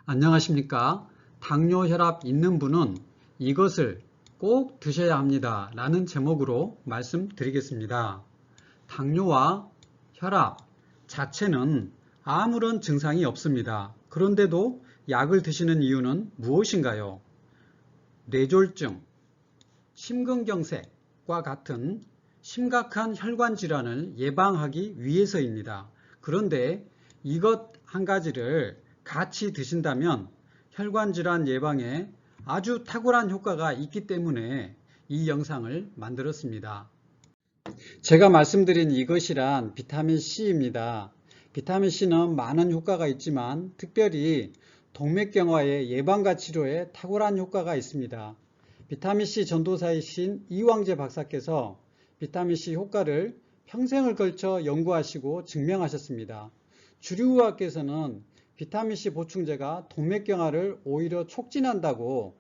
안녕하십니까? 당뇨 혈압 있는 분은 이것을 꼭 드셔야 합니다 라는 제목으로 말씀드리겠습니다. 당뇨와 혈압 자체는 아무런 증상이 없습니다. 그런데도 약을 드시는 이유는 무엇인가요? 뇌졸중, 심근경색과 같은 심각한 혈관 질환을 예방하기 위해서입니다. 그런데 이것 한 가지를 같이 드신다면 혈관 질환 예방에 아주 탁월한 효과가 있기 때문에 이 영상을 만들었습니다. 제가 말씀드린 이것이란 비타민C입니다. 비타민C는 많은 효과가 있지만 특별히 동맥경화의 예방과 치료에 탁월한 효과가 있습니다. 비타민C 전도사이신 이왕재 박사께서 비타민C 효과를 평생을 걸쳐 연구하시고 증명하셨습니다. 주류의학계에서는 비타민C 보충제가 동맥경화를 오히려 촉진한다고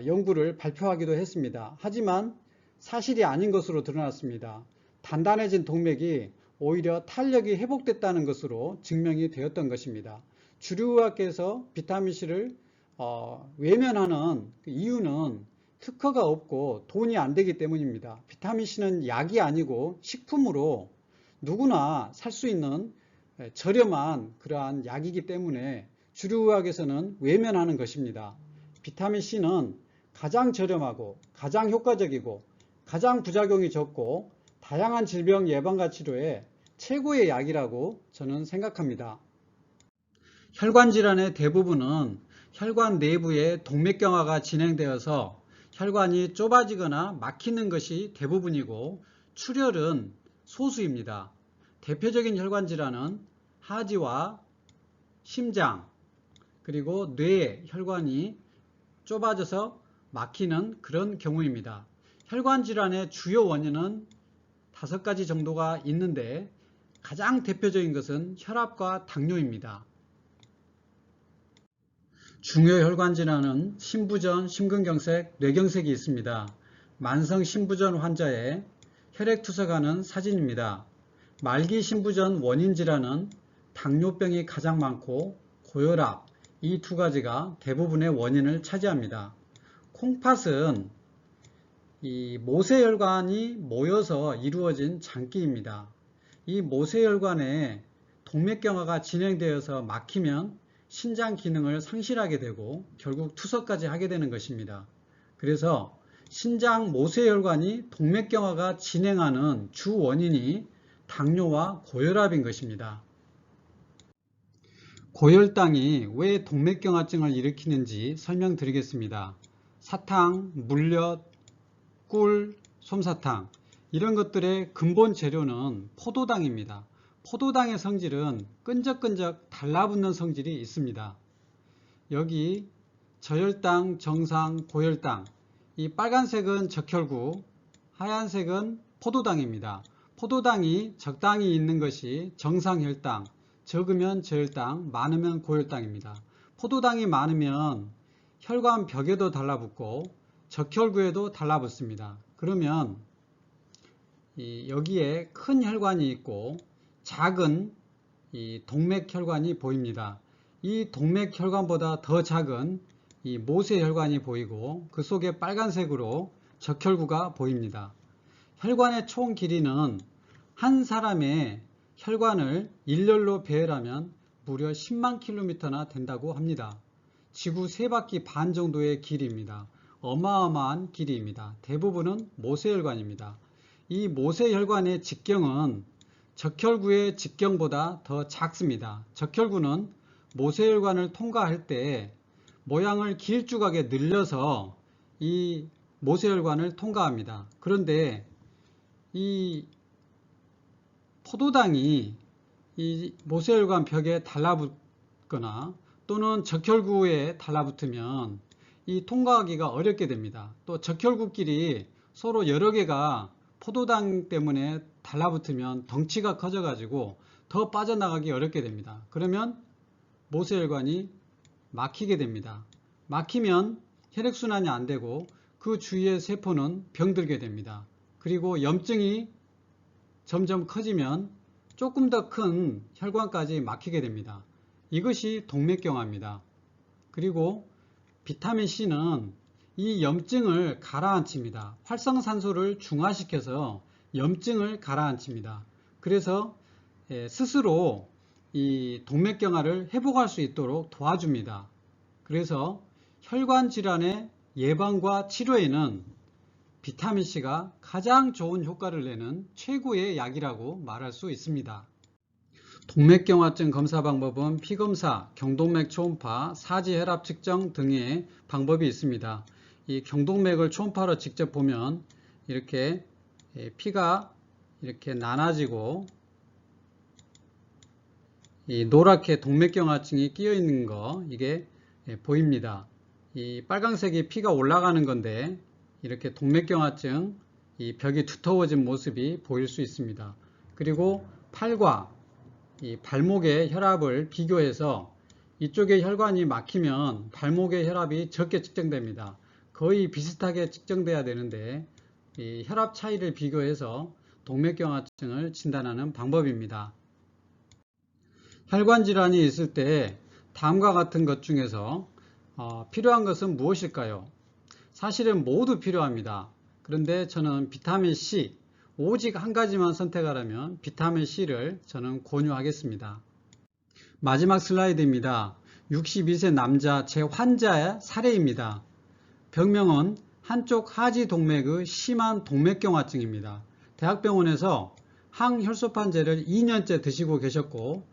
연구를 발표하기도 했습니다. 하지만 사실이 아닌 것으로 드러났습니다. 단단해진 동맥이 오히려 탄력이 회복됐다는 것으로 증명이 되었던 것입니다. 주류의학계에서 비타민C를 외면하는 이유는 특허가 없고 돈이 안 되기 때문입니다. 비타민C는 약이 아니고 식품으로 누구나 살 수 있는 저렴한 그러한 약이기 때문에 주류의학에서는 외면하는 것입니다. 비타민C는 가장 저렴하고 가장 효과적이고 가장 부작용이 적고 다양한 질병 예방과 치료에 최고의 약이라고 저는 생각합니다. 혈관 질환의 대부분은 혈관 내부에 동맥경화가 진행되어서 혈관이 좁아지거나 막히는 것이 대부분이고 출혈은 소수입니다. 대표적인 혈관 질환은 하지와 심장 그리고 뇌 혈관이 좁아져서 막히는 그런 경우입니다. 혈관 질환의 주요 원인은 5가지 정도가 있는데 가장 대표적인 것은 혈압과 당뇨입니다. 중요 혈관 질환은 심부전, 심근경색, 뇌경색이 있습니다. 만성 심부전 환자의 혈액 투석하는 사진입니다. 말기 심부전 원인 질환은 당뇨병이 가장 많고 고혈압, 이 2가지가 대부분의 원인을 차지합니다. 콩팥은 이 모세혈관이 모여서 이루어진 장기입니다. 이 모세혈관에 동맥경화가 진행되어서 막히면 신장 기능을 상실하게 되고 결국 투석까지 하게 되는 것입니다. 그래서 신장 모세혈관이 동맥경화가 진행하는 주 원인이 당뇨와 고혈압인 것입니다. 고혈당이 왜 동맥경화증을 일으키는지 설명드리겠습니다. 사탕, 물엿, 꿀, 솜사탕 이런 것들의 근본 재료는 포도당입니다. 포도당의 성질은 끈적끈적 달라붙는 성질이 있습니다. 여기 저혈당, 정상, 고혈당 이 빨간색은 적혈구, 하얀색은 포도당입니다. 포도당이 적당히 있는 것이 정상혈당, 적으면 저혈당, 많으면 고혈당입니다. 포도당이 많으면 혈관 벽에도 달라붙고 적혈구에도 달라붙습니다. 그러면 여기에 큰 혈관이 있고 작은 이 동맥혈관이 보입니다. 이 동맥혈관보다 더 작은 이 모세혈관이 보이고 그 속에 빨간색으로 적혈구가 보입니다. 혈관의 총 길이는 한 사람의 혈관을 일렬로 배열하면 무려 10만 킬로미터나 된다고 합니다. 지구 3바퀴 반 정도의 길이입니다. 어마어마한 길이입니다. 대부분은 모세혈관입니다. 이 모세혈관의 직경은 적혈구의 직경보다 더 작습니다. 적혈구는 모세혈관을 통과할 때 모양을 길쭉하게 늘려서 이 모세혈관을 통과합니다. 그런데 이 포도당이 이 모세혈관 벽에 달라붙거나 또는 적혈구에 달라붙으면 이 통과하기가 어렵게 됩니다. 또 적혈구끼리 서로 여러 개가 포도당 때문에 달라붙으면 덩치가 커져가지고 더 빠져나가기 어렵게 됩니다. 그러면 모세혈관이 막히게 됩니다. 막히면 혈액순환이 안 되고 그 주위의 세포는 병들게 됩니다. 그리고 염증이 점점 커지면 조금 더 큰 혈관까지 막히게 됩니다. 이것이 동맥경화입니다. 그리고 비타민 C는 이 염증을 가라앉힙니다. 활성산소를 중화시켜서 염증을 가라앉힙니다. 그래서 스스로 이 동맥경화를 회복할 수 있도록 도와줍니다. 그래서 혈관 질환의 예방과 치료에는 비타민C가 가장 좋은 효과를 내는 최고의 약이라고 말할 수 있습니다. 동맥경화증 검사 방법은 피검사, 경동맥 초음파, 사지혈압 측정 등의 방법이 있습니다. 이 경동맥을 초음파로 직접 보면 이렇게 피가 이렇게 나눠지고 이 노랗게 동맥경화증이 끼어 있는 거 이게 보입니다. 이 빨강색이 피가 올라가는 건데 이렇게 동맥경화증 이 벽이 두터워진 모습이 보일 수 있습니다. 그리고 팔과 이 발목의 혈압을 비교해서 이쪽에 혈관이 막히면 발목의 혈압이 적게 측정됩니다. 거의 비슷하게 측정돼야 되는데 이 혈압 차이를 비교해서 동맥경화증을 진단하는 방법입니다. 혈관 질환이 있을 때 다음과 같은 것 중에서 필요한 것은 무엇일까요? 사실은 모두 필요합니다. 그런데 저는 비타민 C, 오직 한 가지만 선택하라면 비타민 C를 저는 권유하겠습니다. 마지막 슬라이드입니다. 62세 남자 제 환자의 사례입니다. 병명은 한쪽 하지 동맥의 심한 동맥경화증입니다. 대학병원에서 항혈소판제를 2년째 드시고 계셨고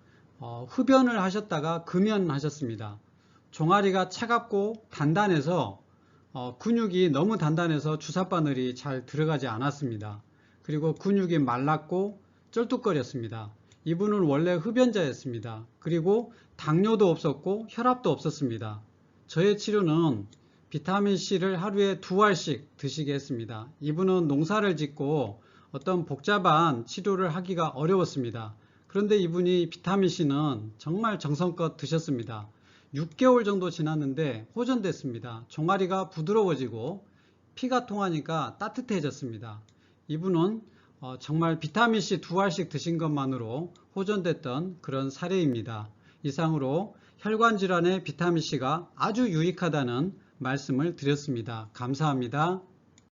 흡연을 하셨다가 금연하셨습니다. 종아리가 차갑고 단단해서 근육이 너무 단단해서 주사바늘이 잘 들어가지 않았습니다. 그리고 근육이 말랐고 쩔뚝거렸습니다. 이분은 원래 흡연자였습니다. 그리고 당뇨도 없었고 혈압도 없었습니다. 저의 치료는 비타민C를 하루에 2알씩 드시게 했습니다. 이분은 농사를 짓고 어떤 복잡한 치료를 하기가 어려웠습니다. 그런데 이분이 비타민C는 정말 정성껏 드셨습니다. 6개월 정도 지났는데 호전됐습니다. 종아리가 부드러워지고 피가 통하니까 따뜻해졌습니다. 이분은 정말 비타민C 2알씩 드신 것만으로 호전됐던 그런 사례입니다. 이상으로 혈관 질환에 비타민C가 아주 유익하다는 말씀을 드렸습니다. 감사합니다.